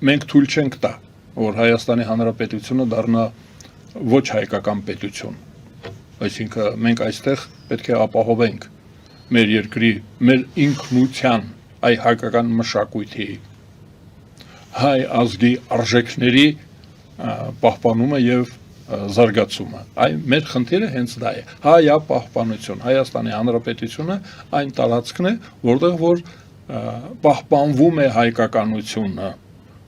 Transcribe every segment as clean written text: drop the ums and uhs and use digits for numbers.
մենք թույլ չենք տա, որ Հայաստանի Հանրապետությունը դառնա ոչ հայկական պետություն, այսինքն մենք այստեղ պետք է ապահովենք մեր երկրի, մեր ինքնության, այ հայկական մշակույթի, հայ ազգի արժեքների պահպանումը եւ զարգացումը, այ մեր խնդիրը հենց դա է, հայապահպանություն, Հայաստանի Հանրապետությունը այն տարածքն է, որտեղ որ պահպանվում է հայկականությունը,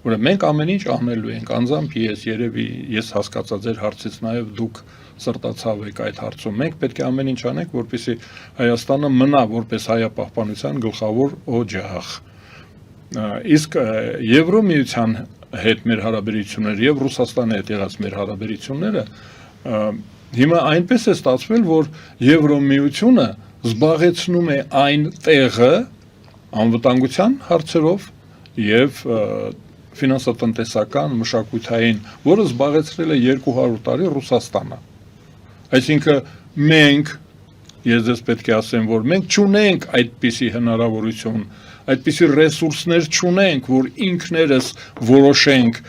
որ մենք ամեն ինչ անելու ենք, անձամբ երևի ես հասկացա ձեր հարցից նաև դուք սրտացավ եք այդ հարցում, մենք պետք է ամեն ինչ անենք, որպեսզի Հայաստանը մնա որպես հայապահպանության գլխավոր օջախ, իսկ Եվրոմիության հետ մեր հարաբերությունները եւ Ռուսաստանի հետ եղած մեր հարաբերությունները հիմա այնպես է ստացվել, որ Եվրոմիությունը զբաղեցնում է այն տեղը անվտանգության հարցերով եւ ֆինանսատնտեսական, մշակութային, որը զբաղեցրել է 200 տարի Ռուսաստանը։ Այսինքն մենք, ես ձեզ պետք է ասեմ, որ մենք չունենք այդպիսի հնարավորություն, այդպիսի ռեսուրսներ չունենք, որ ինքներս որոշենք,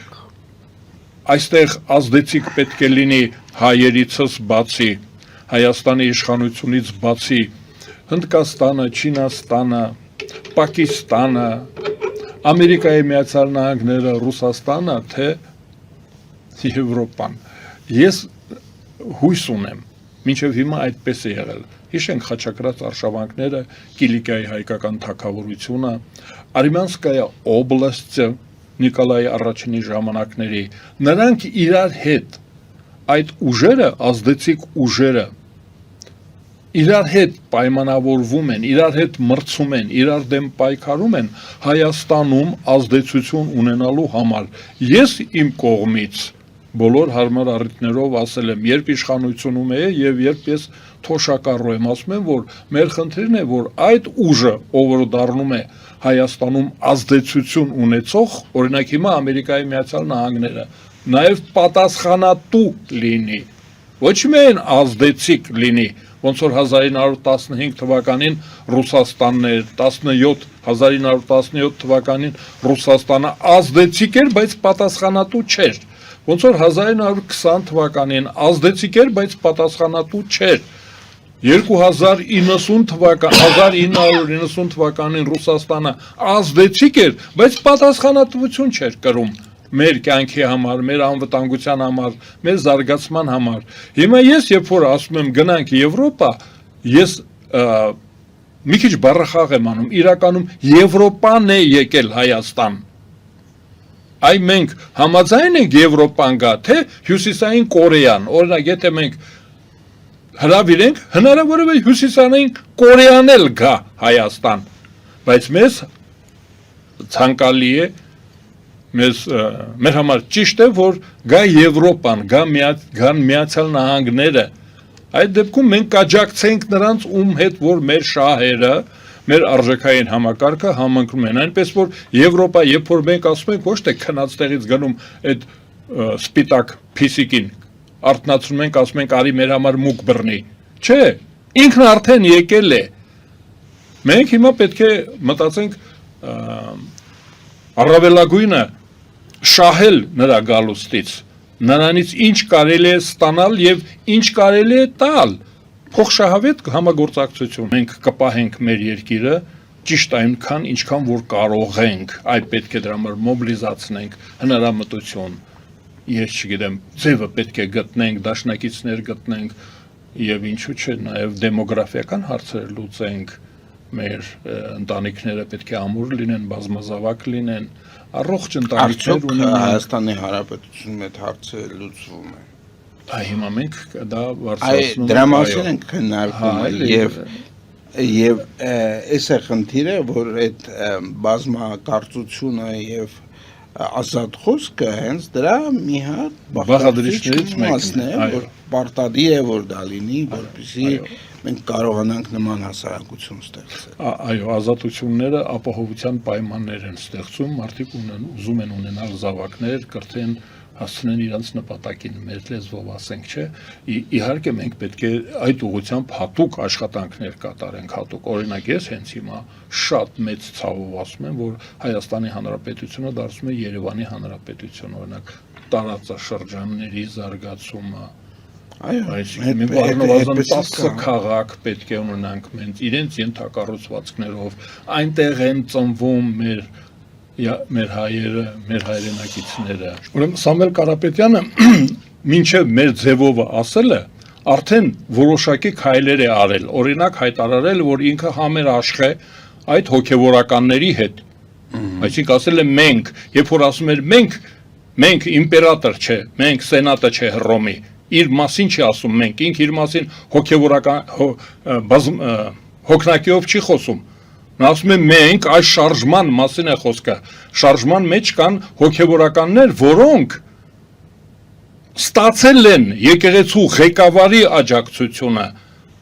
այստեղ ազդեցիկ պետք է լինի հայերիցս բացի, Հայաստանի իշխանությունից բացի, Հնդկաստանը, Չինաստանը, Պակիստանը, Ամերիկայի Միացյալ Նահանգները, Ռուսաստանը, թե Եվրոպան։ Ես հույս ունեմ, մինչև հիմա այդպես է եղել։ Հիշենք խաչակրաց արշավանքները, Կիլիկիայի հայկական թագավորությունը, Արմյանսկայա օբլաստը, Նիկոլայի առաջինի ժամանակների, նրանք իրար հետ, այդ ուժերը, ազդեցիկ ուժերը, իրար հետ պայմանավորվում են, իրար հետ մրցում են, իրար դեմ պայքարում են Հայաստանում ազդեցություն ունենալու համար։ Ես իմ կողմից բոլոր հարմար առիթներով ասել եմ, երբ իշխանությունում է եւ երբ ես թոշակառու եմ, ասում եմ, որ մեր խնդիրն է, որ այդ ուժը, ով որ դառնում է Հայաստանում ազդեցություն ունեցող, օրինակ հիմա Ամերիկայի Միացյալ Նահանգները, նաեւ պատասխանատու լինի, ոչ միայն ազդեցիկ լինի, ոնց որ 1915 թվականին Ռուսաստանն էր, 1917 թվականին Ռուսաստանը ազդեցիկ էր, բայց պատասխանատու չէր, ոնց որ 1920 թվականին ազդեցիկ էր, բայց պատասխանատու չէր, 1990 թվականին Ռուսաստանը ազդեցիկ էր, բայց պատասխանատվություն չէր կրում մեր կյանքի համար, մեր անվտանգության համար, մեր զարգացման համար։ Հիմա ես, երբ որ ասում եմ գնանք Եվրոպա, ես մի քիչ բառախաղ եմ անում, իրականում Եվրոպան է եկել Հայաստան։ Այ մենք համաձայն ենք Եվրոպան գա, թե Հյուսիսային Կորեան, օրինակ, եթե մենք հրավիրենք, հնարավոր է Հյուսիսային Կորեան էլ գա Հայաստան, բայց մեզ ցանկալի է մեր համար ճիշտ է, որ գա Եվրոպան, գան Միացյալ Նահանգները, այդ դեպքում մենք կաջակցենք նրանց ում հետ, որ մեր շահերը, մեր արժեքային համակարգը համընկնում են, այնպես որ Եվրոպա, երբ որ մենք ասում ենք, ոչ թե քնած տեղից գնում այդ սպիտակ փիսիկին, արթնացնում ենք, ասում ենք, արի մեր համար մուկ բռնի, չէ, ինքն արդեն եկել է, մենք հիմա պետք է մտածենք առավելագույնը շահել նրա գալուստից, նրանից ինչ կարելի է ստանալ եւ ինչ կարելի է տալ, փոխշահավետ համագործակցություն, մենք կպահենք մեր երկիրը ճիշտ այնքան, ինչքան որ կարող ենք, այդ պետք է դրա համար մոբիլիզացնենք, հնարամտություն, ես չգիտեմ, ձևը պետք է գտնենք, դաշնակիցներ գտնենք եւ ինչու՞ չէ, նաեւ դեմոգրաֆիական հարցեր լուծենք, մեր ընտանիքները պետք է ամուր լինեն, բազմազավակ լինեն, առողջ ընտանիքներ ունենան։ Հայաստանի Հանրապետությունում այդ հարցը լուծվում է։ Հիմա մենք դա բարձրացնում ենք։ Դրա մասին ենք քննարկում եւ այս է խնդիրը, որ այդ բազմակարծությունը եւ ազատ խոսքը հենց դրա մի հատ բաղադրիչներից մեկն է, որ պարտադիր է որ դա լինի, որպեսզի մենք կարողանանք նման հասարակություն ստեղծել։ Այո, ազատությունները ապահովության պայմաններ են ստեղծում, մարդիկ ուզում են ունենալ զավակներ, կրթեն, հասցնեն իրենց նպատակին, մեր լեզվով ասենք, չէ։ Իհարկե մենք պետք է այդ ուղղությամբ հատուկ աշխատանքներ կատարենք, հատուկ։ Օրինակ ես հենց հիմա շատ մեծ ցավով ասում եմ, որ Հայաստանի Հանրապետությունը դարձում է Երևանի Հանրապետություն, օրինակ տարածաշրջանների զարգացումը, այսինքն մենք առնվազն 10 քաղաք պետք է ունենանք մենք իրենց ենթակառուցվածքներով, այնտեղ են ծնվում մեր հայերը, մեր հայրենակիցները։ Ուրեմն Սամվել Կարապետյանը մինչև մեր ձևովը ասել է, արդեն որոշակի քայլեր է արել, օրինակ հայտարարել, որ ինքը համերաշխ է այդ հոգևորականների հետ։ Այսինքն ասել է մենք, երբ որ ասում էր մենք իմպերատոր չէ, մենք սենատը չէ Հռոմի, իր մասին չի ասում մենք, ինքը իր մասին հոգևորական հոգնակիով չի խոսում։ Նա ասում է մենք այս շարժման մասին է խոսքը, շարժման մեջ կան հոգևորականներ, որոնք ստացել են եկեղեցու ղեկավարի աջակցությունը,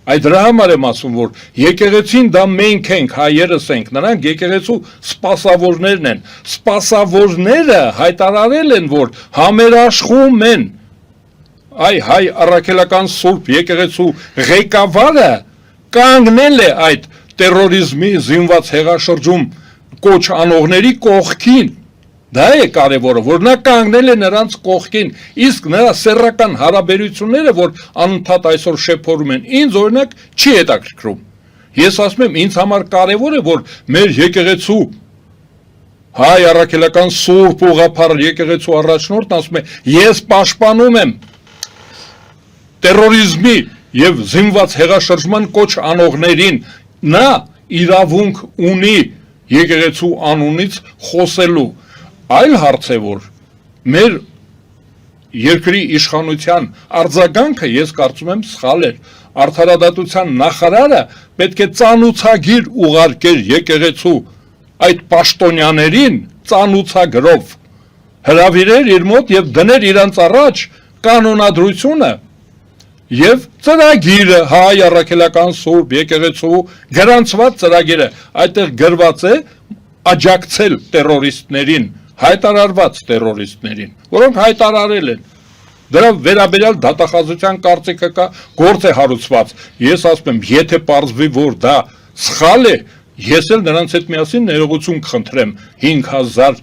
այդ դրա համար եմ ասում, որ եկեղեցին դա մենք ենք, հայերս ենք, նրանք եկեղեցու սպասավորներն են, սպասավորները հայտարարել են, որ համերաշխում են, հայ առաքելական սուրբ եկեղեցու ղեկավարը կանգնել է այդ տերորիզմի զինված հեղաշրջում կոչ անողների կողքին, դա է կարևորը, որ նա կանգնել է նրանց կողքին, իսկ նրա սեռական հարաբերությունները, որ անընդհատ այսօր շեփորում են, ինձ օրինակ չի հետաքրքրում։ Ես ասում եմ, ինձ համար կարևոր է, որ մեր եկեղեցու հայ առաքելական սուրբ ուղղափառ եկեղեցու առաջնորդն ասում է, ես պաշտպանում եմ տերորիզմի եւ զինված հեղաշրջման կոչ անողներին, նա իրավունք ունի եկեղեցու անունից խոսելու։ Այլ հարց է, որ մեր երկրի իշխանության արձագանքը ես կարծում եմ սխալ էր։ Արդարադատության նախարարը պետք է ծանուցագիր ուղարկեր եկեղեցու այդ պաշտոնյաներին ծանուցագրով հրավիրեր իր մոտ եւ դներ իրանց առաջ կանոնադրությունը եւ ծրագիրը հայ առաքելական սուրբ եկեղեցու գրանցված ծրագիրը այդտեղ գրված է աջակցել տերորիստներին, հայտարարված տերորիստներին, որոնք հայտարարել են։ Դրա վերաբերյալ դատախազության կարծիքը կա, գործ է հարուցված։ Ես ասում եմ, եթե պարզվի, որ դա սխալ է, ես էլ նրանց հետ միասին ներողություն կխնդրեմ 5000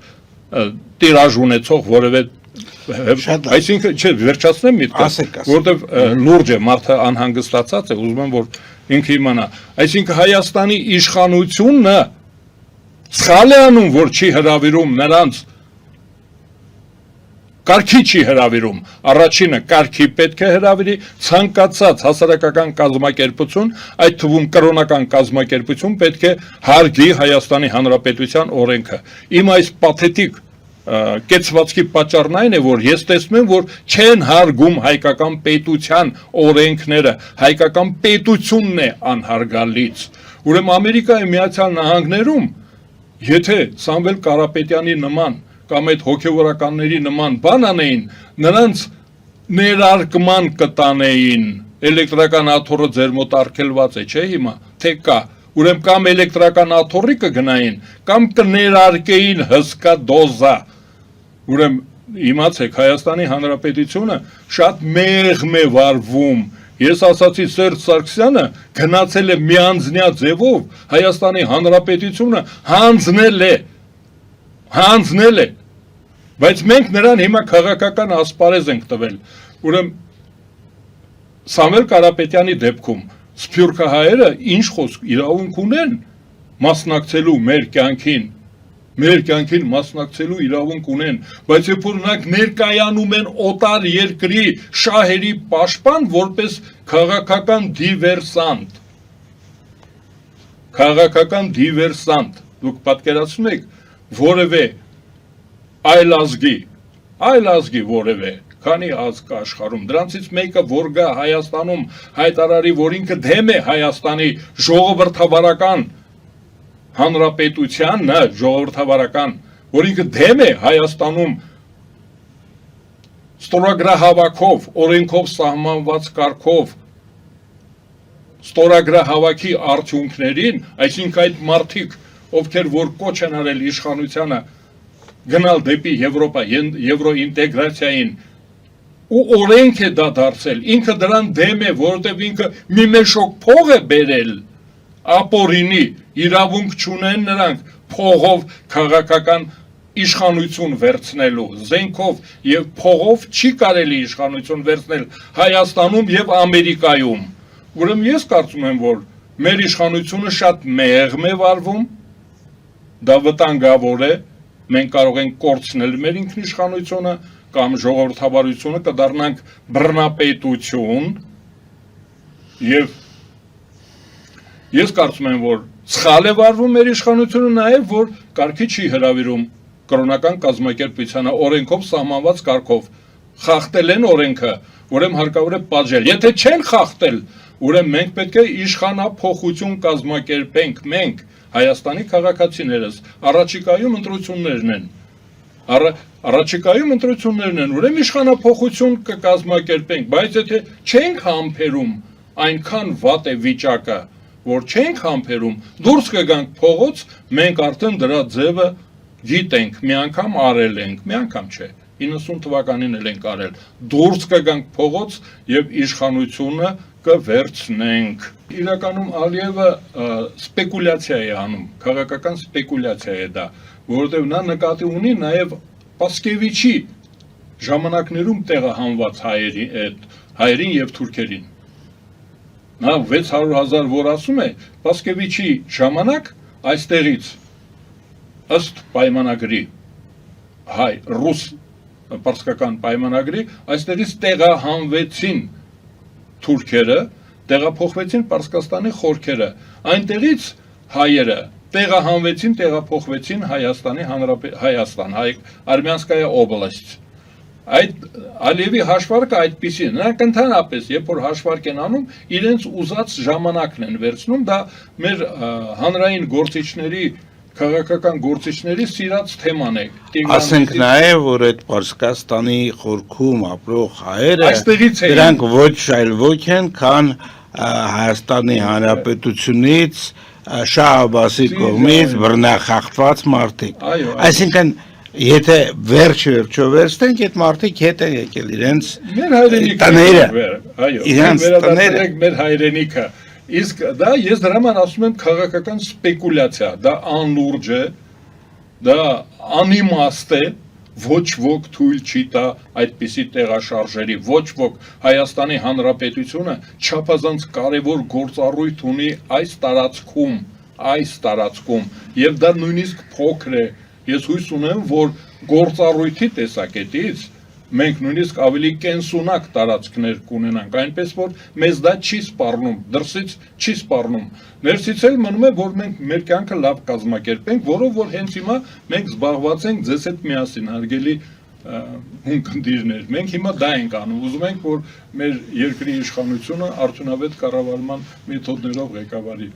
տիրաժ ունեցող որևէ այսինքն չէ, վերջացնեմ միտքս, որտեվ լուրջ է, մարդը անհանգստացած է, ուզում եմ, որ ինքը իմանա։ Այսինքն Հայաստանի իշխանությունը սխալ է անում, որ չի հրավիրում նրանց, կարգի չի հրավիրում, առաջինը կարգի պետք է հրավիրի, ցանկացած հասարակական կազմակերպություն, այդ թվում կրոնական կազմակերպություն պետք է հարգի Հայաստանի Հանրապետության օրենքը։ Իմ այս պաթետիկ կեցվածքի պատճառն այն է, որ ես տեսնում եմ, որ չեն հարգում հայկական պետության օրենքները, հայկական պետությունն է անհարգալից։ Ուրեմն Ամերիկայի Միացյալ Նահանգներում, եթե Սամվել Կարապետյանի նման կամ այդ հոգևորականների նման բան անեին, նրանց ներարկման կտանեին, էլեկտրական աթոռը ձեր մոտ արգելված է, չէ՞ հիմա, թե կա։ Ուրեմն կամ էլեկտրական աթոռի կգնային, կամ կներարկեին հսկա դոզա։ Ուրեմն իմացեք, Հայաստանի Հանրապետությունը շատ մեղմ է վարվում։ Ես ասացի Սերժ Սարգսյանը գնացել է միանձնյա ձևով Հայաստանի Հանրապետությունը հանձնել է, բայց մենք նրան հիմա քաղաքական ասպարեզ ենք տվել։ Ուրեմն Սամվել Կարապետյանի դեպքում սփյուռքահայերը ինչ խոսք իրավունք ունեն մասնակցելու մեր կյանքին մասնակցելու իրավունք ունեն, բայց երբ որ նրանք ներկայանում են օտար երկրի շահերի պաշտպան որպես քաղաքական դիվերսանտ, դուք պատկերացնում եք որևէ այլ ազգի որևէ քանի ազգ կա աշխարհում, դրանցից մեկը որ գա Հայաստանում հայտարարի, որ ինքը դեմ է Հայաստանի ժողովրդավարական հանրապետությանն, ժողովրդավարական, որ ինքը դեմ է Հայաստանում ստորագրահավաքով, օրենքով սահմանված կարգով ստորագրահավաքի արդյունքներին, այսինքն այդ մարդիկ, ովքեր որ կոչ են արել իշխանությանը գնալ դեպի Եվրոպա, եվրոինտեգրացիային ու օրենք է դա դարձել, ինքը դրան դեմ է, որովհետև ինքը մի մեշոք փող է բերել, ապօրինի, իրավունք չունեն նրանք փողով քաղաքական իշխանություն վերցնելու, զենքով եւ փողով չի կարելի իշխանություն վերցնել Հայաստանում եւ Ամերիկայում։ Ուրեմն ես կարծում եմ, որ մեր իշխանությունը շատ մեղմ է վարվում, դա վտանգավոր է, մենք կարող ենք կորցնել մեր ինքնիշխանությունը կամ ժողովրդավարությունը կդառնանք բռնապետություն եւ ես կարծում եմ, որ սխալ է վարվում մեր իշխանությունը նաեւ, որ կարգի չի հրավիրում կրոնական կազմակերպությանը օրենքով սահմանված կարգով խախտել են օրենքը, ուրեմն հարկավոր է պատժել։ Եթե չեն խախտել, ուրեմն մենք պետք է իշխանափոխություն կազմակերպենք, մենք Հայաստանի քաղաքացիներս, առաջիկայում ընտրություններն են։ Առաջիկայում ընտրություններն են, ուրեմն իշխանափոխություն կկազմակերպենք, բայց եթե չենք համբերում այնքան վատ է վիճակը, որ չենք համբերում, դուրս կգանք փողոց, մենք արդեն դրա ձևը գիտենք, մի անգամ արել ենք, մի անգամ չէ, 90 թվականին էլ ենք արել, դուրս կգանք փողոց եւ իշխանությունը կվերցնենք։ Իրականում Ալիևը սպեկուլյացիա է անում, քաղաքական սպեկուլյացիա է դա, որովհետև նա նկատի ունի նաև Պասկևիչի ժամանակներում տեղահանված հայերին եւ թուրքերին։ Նա 600,000 որ ասում է, Պասկևիչի ժամանակ այստեղից ըստ պայմանագրի հայ-ռուս պարսկական պայմանագրի այստեղից տեղահանվեցին թուրքերը, տեղափոխվեցին Պարսկաստանի խորքերը, այնտեղից հայերը տեղահանվեցին, տեղափոխվեցին Հայաստան, Արմյանսկայա օբլաստ։ Այդ Ալիևի հաշվարկը այդպիսի է, նրանք ընդհանրապես, երբ որ հաշվարկ են անում, իրենց ուզած ժամանակն են վերցնում, դա մեր հանրային գործիչների, քաղաքական գործիչների սիրած թեման է։ Ասենք նաև, որ այդ Պարսկաստանի խորքում ապրող հայերը, այստեղից են, դրանք ոչ այլ ոչ են, քան Հայաստանի Հանրապետությունից Շահ Աբբասի կողմից բռնախախտված մարդիկ։ Այսինքն, եթե վերջը վերցնենք, այդ մարդիկ հետ են եկել իրենց տները, իրենց տները, մեր հայրենիքը։ Իսկ դա ես դրա համար ասում եմ քաղաքական սպեկուլյացիա, դա անլուրջ է, դա անիմաստ է, ոչ ոք թույլ չի տա այդպիսի տեղաշարժերի, ոչ ոք Հայաստանի Հանրապետությունը չափազանց կարևոր գործառույթ ունի այս տարածքում, եւ դա նույնիսկ փոքր է։ Ես հույս ունեմ, որ գործառույթի տեսակետից մենք նույնիսկ ավելի կենսունակ տարածքներ կունենանք, այնպես որ մեզ դա չի սպառնում, դրսից չի սպառնում։ Ներսից էլ մնում է, որ մենք մեր կյանքը լավ կազմակերպենք, որով որ հենց հիմա մենք զբաղված ենք ձեզ հետ միասին, հարգելի հունկնդիրներ։ Մենք հիմա դա ենք անում, ուզում ենք, որ մեր երկրի իշխանությունը արդյունավետ կառավարման մեթոդներով ղեկավարի։